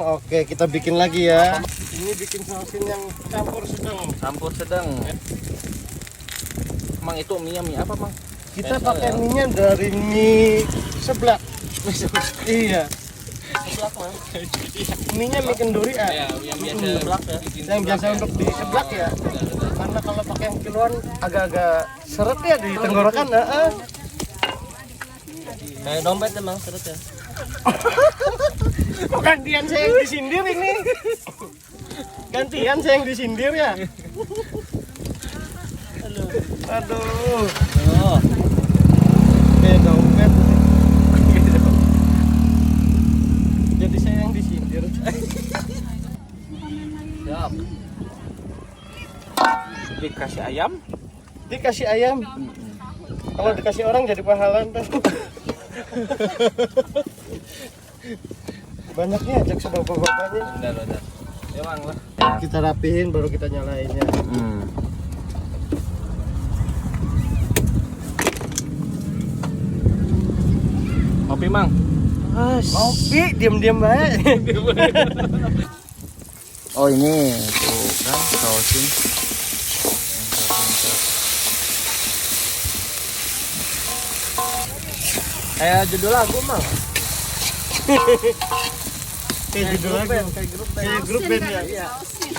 Oke, kita bikin lagi ya. Ini bikin sausin yang campur sedang. Campur sedang. Mang itu mie apa, Mang? Kita pakai mie-nya dari mie seblak. Iya. Seblak, Mang. Mie-nya mie kenduri ya. Ya, yang biasa seblak ya. Yang biasa untuk di seblak ya. Karena kalau pakai yang kiloan agak-agak seret ya di tenggorokan. Kayak dompet emang seret ya. Kok gantian saya yang disindir ini? Gantian saya yang disindir ya? Aduh. Oh. Dompet. Jadi saya yang disindir. Siap. Dikasih ayam? Dikasih ayam. Kalau dikasih orang jadi pahlawan tuh. Banyaknya ajak sebapak-bapaknya. Benar. Ya, Mang lah. Kita rapihin baru kita nyalainnya. Kopi, Mang. Kopi, diam-diam baik. Oh, ini tuh kan sausin. Kayak judul lagu, Mang. Kayak judul lagi. Kayak grup band ya. Iya.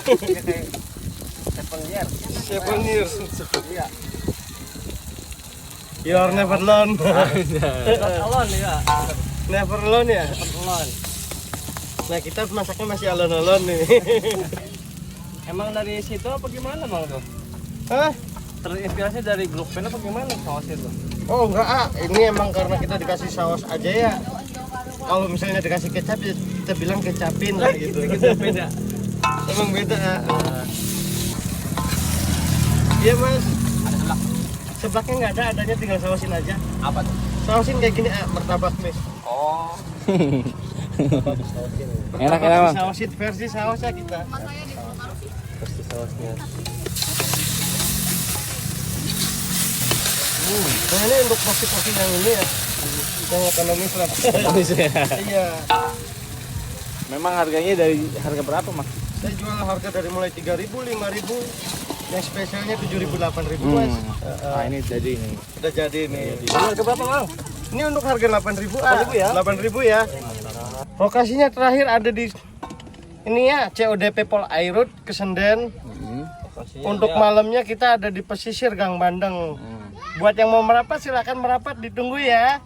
Kayak Seven Years. 7 years. Iya. You are never alone. Alone ya. Never alone ya. Alone. Nah, kita masaknya masih alon-alon nih. Emang dari situ apa gimana, Mang tuh? Hah? Terinspirasi dari grup band apa gimana saus itu? Oh enggak, ini emang karena kita dikasih saus aja ya. Kalau misalnya dikasih kecap ya kita bilang kecapin lah gitu. Beda. Emang beda. Iya Mas. Ada seblak. Seblaknya nggak ada, adanya tinggal sausin aja. Apa tuh? Sausin kayak gini, martabak mis. Oh. Enak Bang. Sausin versi sausnya kita. Versi sausnya. Nah ini untuk porsi-porsi yang ini ya, yang ekonomis lah. Iya. Memang harganya dari harga berapa, Mas? Saya jual harga dari mulai 3.000, 5.000, yang spesialnya 7.000, 8.000 Mas. Nah, ini jadi ini. Udah jadi nih. Ini harga berapa, Bang? Ini untuk harga 8.000 8.000 ya? 8.000 ya. Lokasinya terakhir ada di ini ya, CODP Pol Airut Kesenden. Untuk malamnya kita ada di pesisir Gang Bandeng. Buat yang mau merapat silakan merapat, ditunggu ya.